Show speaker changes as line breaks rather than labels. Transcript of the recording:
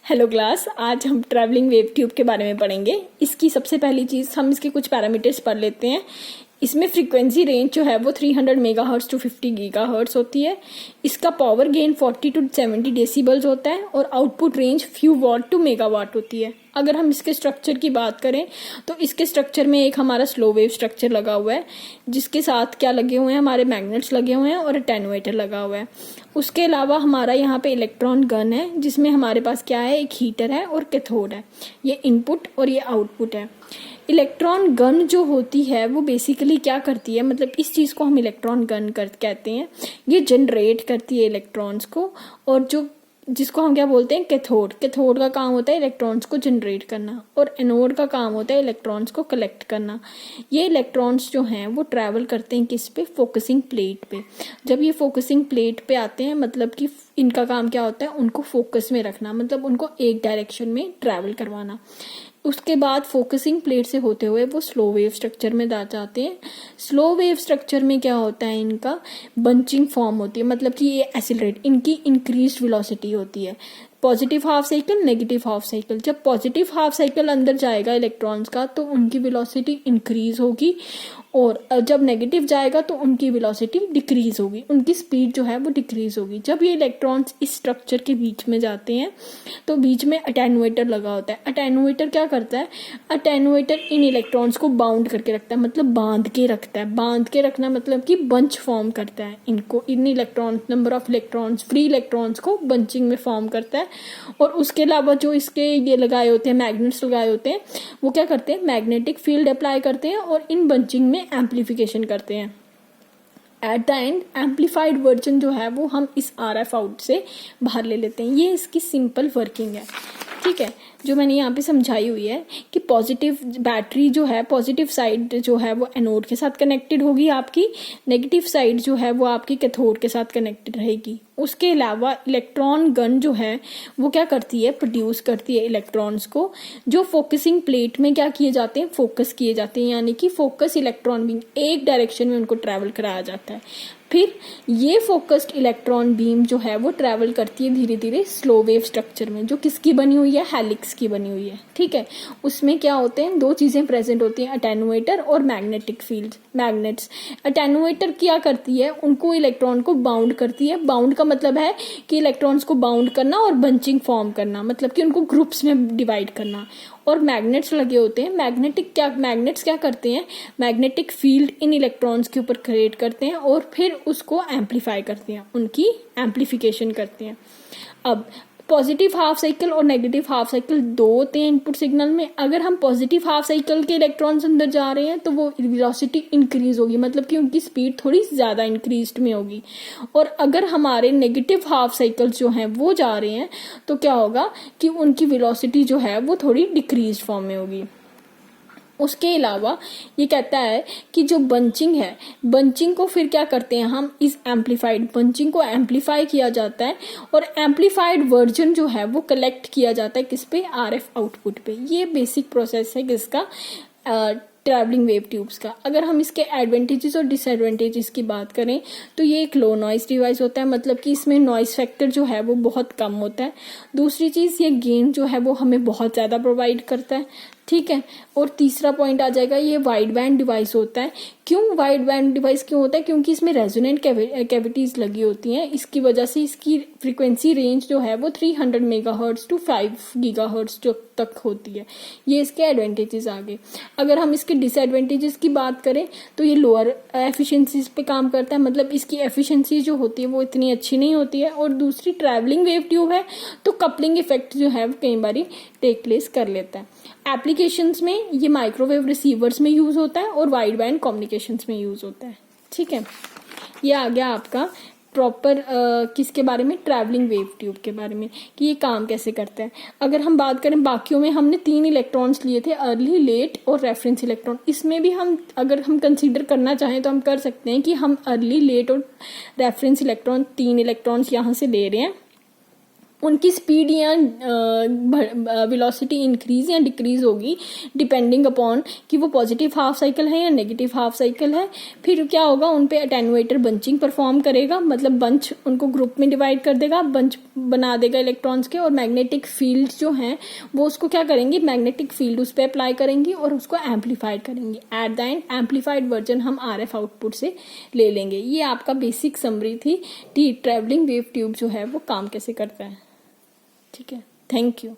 Hello class, आज हम travelling wave tube के बारे में पढ़ेंगे। इसकी सबसे पहली चीज़ हम इसके कुछ पैरामीटर्स पढ़ लेते हैं। इसमें फ्रीक्वेंसी रेंज जो है वो 300 मेगाहर्ट्ज़ टू 50 गीगाहर्ट्ज़ होती है। इसका पावर गेन 40 टू 70 डेसिबल्स होता है और output range few watt to megawatt होती है। अगर हम इसके स्ट्रक्चर की बात करें तो इसके स्ट्रक्चर में एक हमारा स्लो वेव स्ट्रक्चर लगा हुआ है, जिसके साथ क्या लगे हुए हैं, हमारे मैग्नेट्स लगे हुए हैं और अटेन्यूएटर लगा हुआ है। उसके अलावा हमारा यहाँ पे इलेक्ट्रॉन गन है, जिसमें हमारे पास क्या है, एक हीटर है और कैथोड है। ये इनपुट और ये आउटपुट है। इलेक्ट्रॉन गन जो होती है वो बेसिकली क्या करती है, मतलब इस चीज़ को हम इलेक्ट्रॉन गन कहते हैं। ये जनरेट करती है इलेक्ट्रॉन्स को, और जो जिसको हम क्या बोलते हैं, कैथोड। कैथोड का काम होता है इलेक्ट्रॉन्स को जनरेट करना और एनोड का काम होता है इलेक्ट्रॉन्स को कलेक्ट करना। ये इलेक्ट्रॉन्स जो हैं वो ट्रैवल करते हैं किस पे, फोकसिंग प्लेट पे। जब ये फोकसिंग प्लेट पे आते हैं, मतलब कि इनका काम क्या होता है, उनको फोकस में रखना, मतलब उनको एक डायरेक्शन में ट्रैवल करवाना। उसके बाद फोकसिंग प्लेट से होते हुए वो स्लो वेव स्ट्रक्चर में जाते हैं। स्लो वेव स्ट्रक्चर में क्या होता है, इनका बंचिंग फॉर्म होती है, मतलब कि ये एक्सीलरेट, इनकी इंक्रीज्ड वेलोसिटी होती है। Positive half cycle, negative half cycle. जब पॉजिटिव हाफ साइकिल अंदर जाएगा इलेक्ट्रॉन्स का तो उनकी वेलोसिटी इंक्रीज होगी, और जब नेगेटिव जाएगा तो उनकी वेलोसिटी डिक्रीज होगी, उनकी स्पीड जो है वो डिक्रीज होगी। जब ये इलेक्ट्रॉन्स इस स्ट्रक्चर के बीच में जाते हैं तो बीच में अटेन्यूएटर लगा होता है। अटेन्यूएटर क्या करता है, अटेन्यूएटर इन इलेक्ट्रॉन्स को बाउंड करके रखता है, मतलब बांध के रखता है। बांध के रखना मतलब कि बंच फॉर्म करता है इनको, इन electrons, number of electrons, free electrons को बंचिंग में फॉर्म करता है। और उसके अलावा जो इसके ये लगाए होते हैं, मैग्नेट्स लगाए होते हैं, वो क्या करते हैं, मैग्नेटिक फील्ड अप्लाई करते हैं और इन बंचिंग में एम्पलीफिकेशन करते हैं। At the end amplified version जो है वो हम इस RF आउट से बाहर ले लेते हैं। ये इसकी सिंपल वर्किंग है, ठीक है, जो मैंने यहाँ पे समझाई हुई है कि पॉजिटिव बैटरी जो है, पॉजिटिव साइड जो है वो एनोड के साथ कनेक्टेड होगी आपकी, नेगेटिव साइड जो है वो आपकी कैथोड के साथ कनेक्टेड रहेगी। उसके अलावा इलेक्ट्रॉन गन जो है वो क्या करती है, प्रोड्यूस करती है इलेक्ट्रॉन्स को, जो फोकसिंग प्लेट में क्या किए जाते हैं, फोकस किए जाते हैं, यानी कि फोकस इलेक्ट्रॉन बीम एक डायरेक्शन में उनको ट्रैवल कराया जाता है। फिर ये फोकस्ड इलेक्ट्रॉन बीम जो है वो ट्रैवल करती है धीरे धीरे स्लो वेव स्ट्रक्चर में, जो किसकी बनी हुई है, हेलिक्स की बनी हुई है, ठीक है। उसमें क्या होते हैं, दो चीजें प्रेजेंट होती हैं, अटेन्यूएटर और मैग्नेटिक फील्ड, मैग्नेट्स। अटेन्यूएटर क्या करती है, उनको इलेक्ट्रॉन को बाउंड करती है। बाउंड का मतलब है कि इलेक्ट्रॉन्स को बाउंड करना और बंचिंग फॉर्म करना, मतलब कि उनको ग्रुप्स में डिवाइड करना। और मैग्नेट्स लगे होते हैं, मैग्नेट्स क्या करते हैं, मैग्नेटिक फील्ड इन इलेक्ट्रॉन्स के ऊपर क्रिएट करते हैं और फिर उसको एम्पलीफाई करते हैं, उनकी एम्पलीफिकेशन करते हैं। अब पॉजिटिव हाफ साइकिल और नेगेटिव हाफ साइकिल दो होते हैं इनपुट सिग्नल में। अगर हम पॉजिटिव हाफ साइकिल के इलेक्ट्रॉन्स अंदर जा रहे हैं तो वो वेलोसिटी इंक्रीज होगी, मतलब कि उनकी स्पीड थोड़ी ज़्यादा इंक्रीज में होगी। और अगर हमारे नेगेटिव हाफ साइकिल्स जो हैं वो जा रहे हैं तो क्या होगा कि उनकी वेलोसिटी जो है वो थोड़ी डिक्रीज फॉर्म में होगी। उसके अलावा ये कहता है कि जो बंचिंग है, बंचिंग को फिर क्या करते हैं हम, इस एम्पलीफाइड बंचिंग को एम्पलीफाई किया जाता है और एम्पलीफाइड वर्जन जो है वो कलेक्ट किया जाता है किस पे, RF आउटपुट पे। ये बेसिक प्रोसेस है किसका, ट्रैवलिंग वेव ट्यूब्स का। अगर हम इसके एडवांटेजेस और डिसएडवांटेजेस की बात करें तो ये एक लो नॉइज डिवाइस होता है, मतलब कि इसमें नॉइज फैक्टर जो है वो बहुत कम होता है। दूसरी चीज़, ये गेन जो है वो हमें बहुत ज़्यादा प्रोवाइड करता है, ठीक है। और तीसरा पॉइंट आ जाएगा, ये वाइड बैंड डिवाइस होता है। क्यों वाइड बैंड डिवाइस क्यों होता है, क्योंकि इसमें रेजोनेंट कैविटीज लगी होती हैं। इसकी वजह से इसकी फ्रीक्वेंसी रेंज जो है वो 300 मेगाहर्ट्ज टू 5 गीगाहर्ट्ज जो तक होती है। ये इसके एडवांटेजेस आ गए। अगर हम इसके डिसएडवांटेजेस की बात करें तो ये लोअर एफिशिएंसीज पे काम करता है, मतलब इसकी एफिशिएंसी जो होती है वो इतनी अच्छी नहीं होती है। और दूसरी, ट्रैवलिंग वेव ट्यूब है तो कपलिंग इफेक्ट जो है वो कई बार टेक प्लेस कर लेता है। एप्लीकेशंस में ये माइक्रोवेव रिसीवर्स में यूज होता है और वाइड बैंड कम्युनिकेशंस में यूज होता है, ठीक है। ये आ गया आपका प्रॉपर किसके बारे में, ट्रैवलिंग वेव ट्यूब के बारे में, कि ये काम कैसे करता है। अगर हम बात करें बाकियों में, हमने 3 इलेक्ट्रॉन्स लिए थे, अर्ली, लेट और रेफरेंस इलेक्ट्रॉन। इसमें भी हम अगर हम कंसीडर करना चाहें तो हम कर सकते हैं कि हम अर्ली, लेट और रेफरेंस इलेक्ट्रॉन 3 इलेक्ट्रॉन्स यहाँ से ले रहे हैं। उनकी स्पीड या वेलोसिटी इंक्रीज या डिक्रीज होगी डिपेंडिंग अपॉन कि वो पॉजिटिव हाफ साइकिल है या नेगेटिव हाफ साइकिल है। फिर क्या होगा, उन पे अटेनुएटर बंचिंग परफॉर्म करेगा, मतलब बंच उनको ग्रुप में डिवाइड कर देगा, बंच बना देगा इलेक्ट्रॉन्स के, और मैग्नेटिक फील्ड जो हैं वो उसको क्या करेंगे, मैग्नेटिक फील्ड उस पर अप्लाई करेंगी और उसको एम्पलीफाइड करेंगे। At the end amplified version हम RF आउटपुट से ले लेंगे। ये आपका बेसिक समरी थी ट्रैवलिंग वेव ट्यूब जो है वो काम कैसे करता है। ठीक है, थैंक यू।